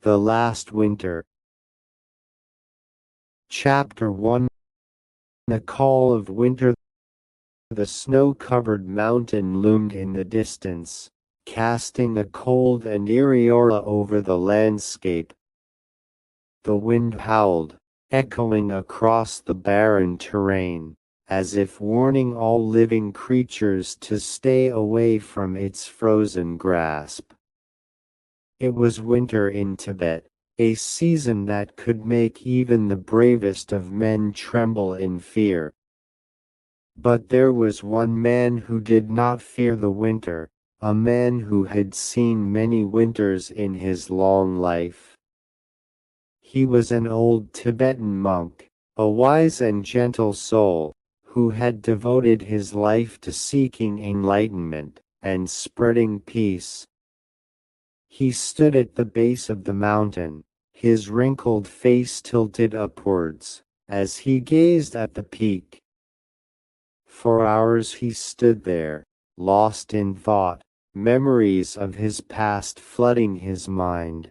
The Last Winter. Chapter 1. The Call of Winter. The snow-covered mountain loomed in the distance, casting a cold and eerie aura over the landscape. The wind howled, echoing across the barren terrain, as if warning all living creatures to stay away from its frozen grasp. It was winter in Tibet, a season that could make even the bravest of men tremble in fear. But there was one man who did not fear the winter, a man who had seen many winters in his long life. He was an old Tibetan monk, a wise and gentle soul, who had devoted his life to seeking enlightenment and spreading peace. He stood at the base of the mountain, his wrinkled face tilted upwards, as he gazed at the peak. For hours he stood there, lost in thought, memories of his past flooding his mind.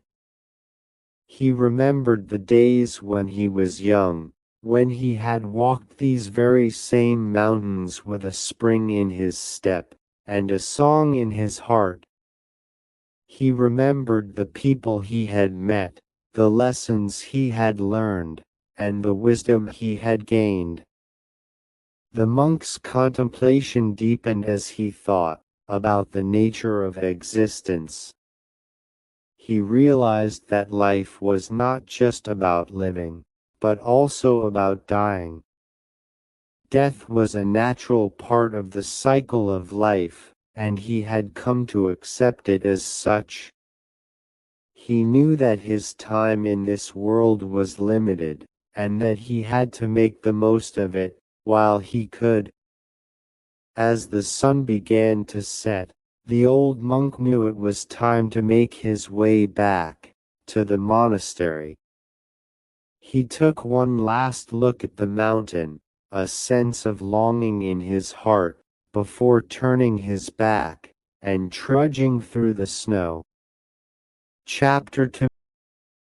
He remembered the days when he was young, when he had walked these very same mountains with a spring in his step, and a song in his heart. He remembered the people he had met, the lessons he had learned, and the wisdom he had gained. The monk's contemplation deepened as he thought about the nature of existence. He realized that life was not just about living, but also about dying. Death was a natural part of the cycle of life, and he had come to accept it as such. He knew that his time in this world was limited, and that he had to make the most of it while he could. As the sun began to set, the old monk knew it was time to make his way back to the monastery. He took one last look at the mountain, a sense of longing in his heart, before turning his back and trudging through the snow. Chapter 2.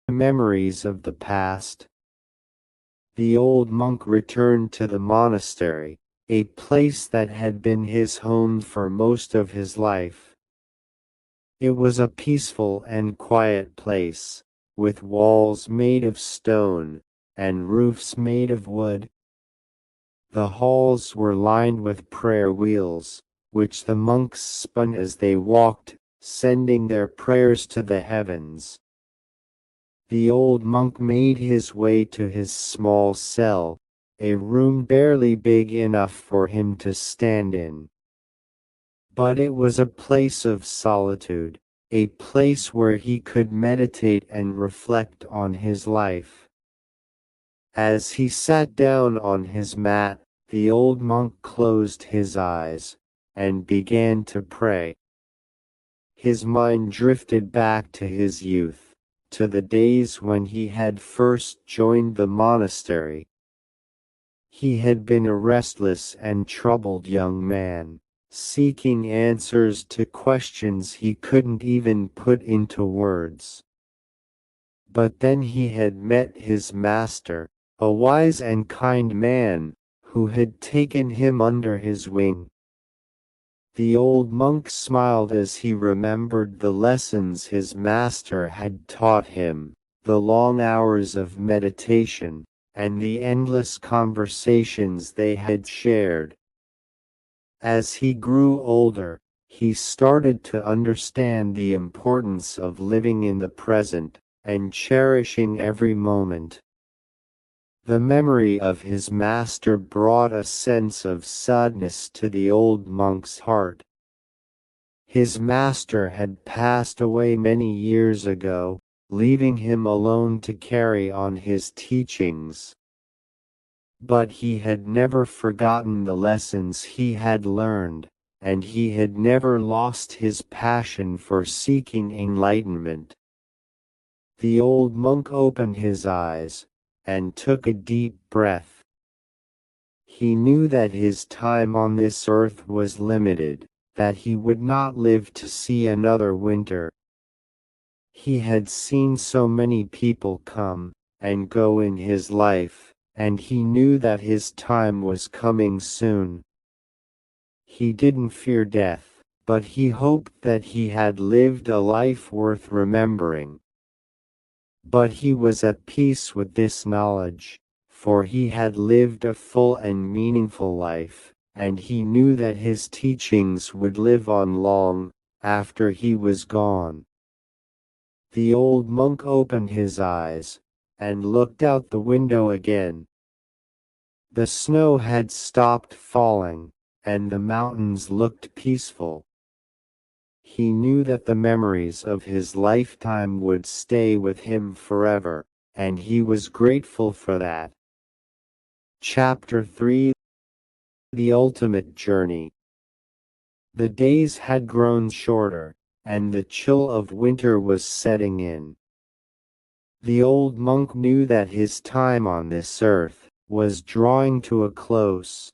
Memories of the Past. The old monk returned to the monastery, a place that had been his home for most of his life. It was a peaceful and quiet place, with walls made of stone, and roofs made of wood. The halls were lined with prayer wheels, which the monks spun as they walked, sending their prayers to the heavens. The old monk made his way to his small cell, a room barely big enough for him to stand in. But it was a place of solitude, a place where he could meditate and reflect on his life. As he sat down on his mat, the old monk closed his eyes and began to pray. His mind drifted back to his youth, to the days when he had first joined the monastery. He had been a restless and troubled young man, seeking answers to questions he couldn't even put into words. But then he had met his master, a wise and kind man, who had taken him under his wing. The old monk smiled as he remembered the lessons his master had taught him, the long hours of meditation, and the endless conversations they had shared. As he grew older, he started to understand the importance of living in the present, and cherishing every moment. The memory of his master brought a sense of sadness to the old monk's heart. His master had passed away many years ago, leaving him alone to carry on his teachings. But he had never forgotten the lessons he had learned, and he had never lost his passion for seeking enlightenment. The old monk opened his eyes and took a deep breath. He knew that his time on this earth was limited, that he would not live to see another winter. He had seen so many people come and go in his life, and he knew that his time was coming soon. He didn't fear death, but he hoped that he had lived a life worth remembering. But he was at peace with this knowledge, for he had lived a full and meaningful life, and he knew that his teachings would live on long after he was gone. The old monk opened his eyes and looked out the window again. The snow had stopped falling, and the mountains looked peaceful. He knew that the memories of his lifetime would stay with him forever, and he was grateful for that. Chapter 3: The Ultimate Journey. The days had grown shorter, and the chill of winter was setting in. The old monk knew that his time on this earth was drawing to a close.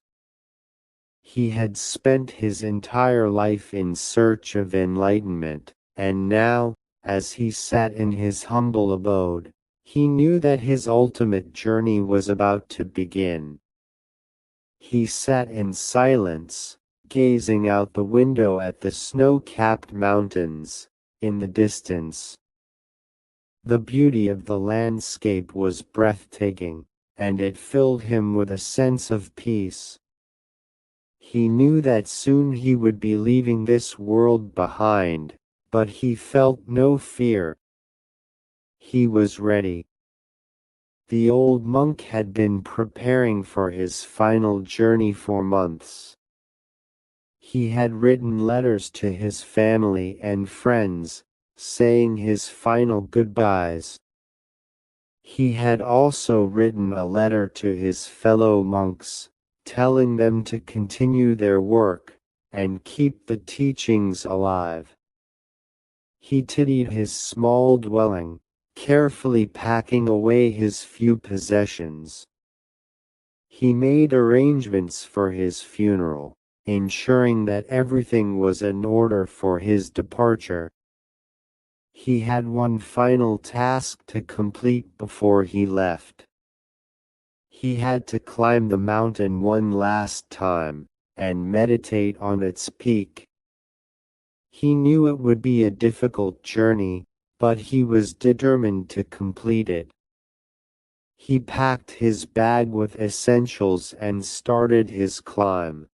He had spent his entire life in search of enlightenment, and now, as he sat in his humble abode, he knew that his ultimate journey was about to begin. He sat in silence, gazing out the window at the snow-capped mountains in the distance. The beauty of the landscape was breathtaking, and it filled him with a sense of peace. He knew that soon he would be leaving this world behind, but he felt no fear. He was ready. The old monk had been preparing for his final journey for months. He had written letters to his family and friends, saying his final goodbyes. He had also written a letter to his fellow monks, telling them to continue their work and keep the teachings alive. He tidied his small dwelling, carefully packing away his few possessions. He made arrangements for his funeral, ensuring that everything was in order for his departure. He had one final task to complete before he left. He had to climb the mountain one last time and meditate on its peak. He knew it would be a difficult journey, but he was determined to complete it. He packed his bag with essentials and started his climb.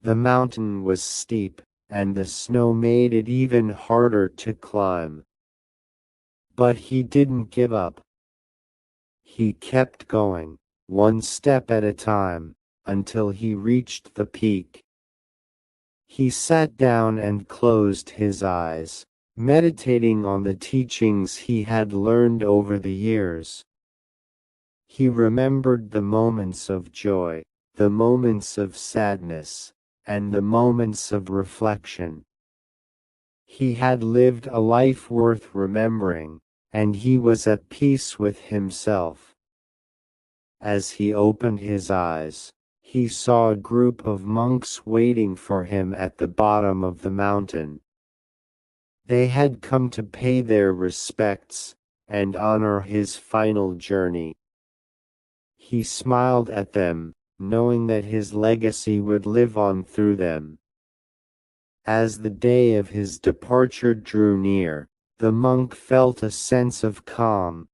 The mountain was steep, and the snow made it even harder to climb. But he didn't give up. He kept going, one step at a time, until he reached the peak. He sat down and closed his eyes, meditating on the teachings he had learned over the years. He remembered the moments of joy, the moments of sadness, and the moments of reflection. He had lived a life worth remembering, and he was at peace with himself. As he opened his eyes, he saw a group of monks waiting for him at the bottom of the mountain. They had come to pay their respects and honor his final journey. He smiled at them, knowing that his legacy would live on through them. As the day of his departure drew near, the monk felt a sense of calm.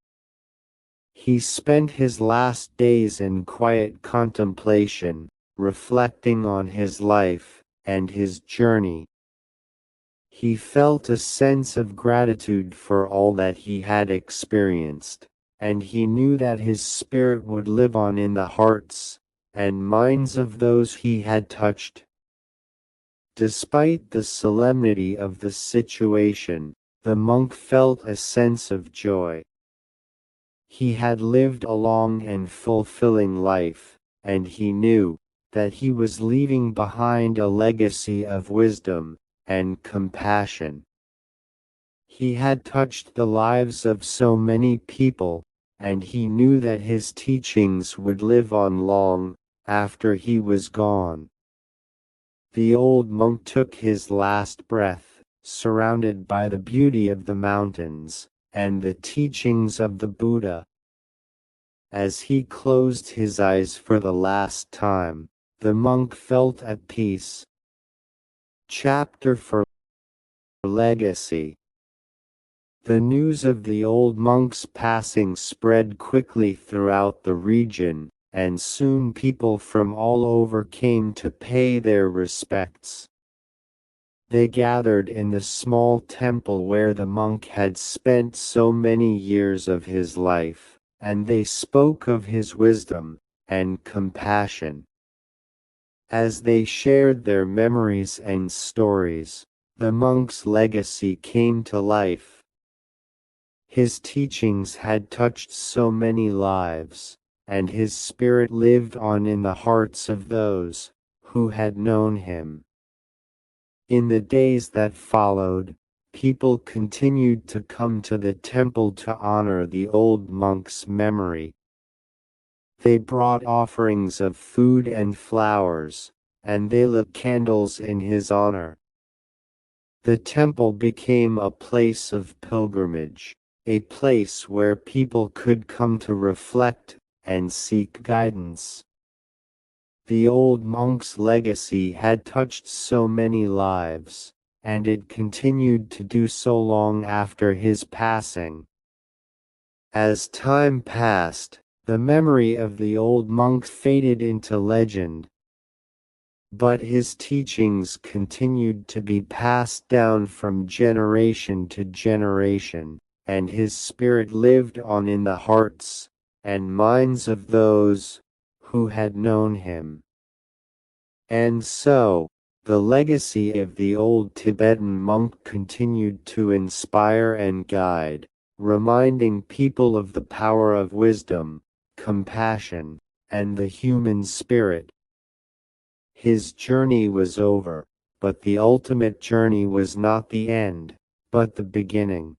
He spent his last days in quiet contemplation, reflecting on his life and his journey. He felt a sense of gratitude for all that he had experienced, and he knew that his spirit would live on in the hearts and minds of those he had touched. Despite the solemnity of the situation, the monk felt a sense of joy. He had lived a long and fulfilling life, and he knew that he was leaving behind a legacy of wisdom and compassion. He had touched the lives of so many people, and he knew that his teachings would live on long after he was gone. The old monk took his last breath surrounded by the beauty of the mountains and the teachings of the Buddha. As he closed his eyes for the last time, the monk felt at peace. Chapter 4: Legacy. The news of the old monk's passing spread quickly throughout the region, and soon people from all over came to pay their respects. They gathered in the small temple where the monk had spent so many years of his life, and they spoke of his wisdom and compassion. As they shared their memories and stories, the monk's legacy came to life. His teachings had touched so many lives, and his spirit lived on in the hearts of those who had known him. In the days that followed, people continued to come to the temple to honor the old monk's memory. They brought offerings of food and flowers, and they lit candles in his honor. The temple became a place of pilgrimage, a place where people could come to reflect and seek guidance. The old monk's legacy had touched so many lives, and it continued to do so long after his passing. As time passed, the memory of the old monk faded into legend, but his teachings continued to be passed down from generation to generation, and his spirit lived on in the hearts and minds of those who had known him. And so, the legacy of the old Tibetan monk continued to inspire and guide, reminding people of the power of wisdom, compassion, and the human spirit. His journey was over, but the ultimate journey was not the end, but the beginning.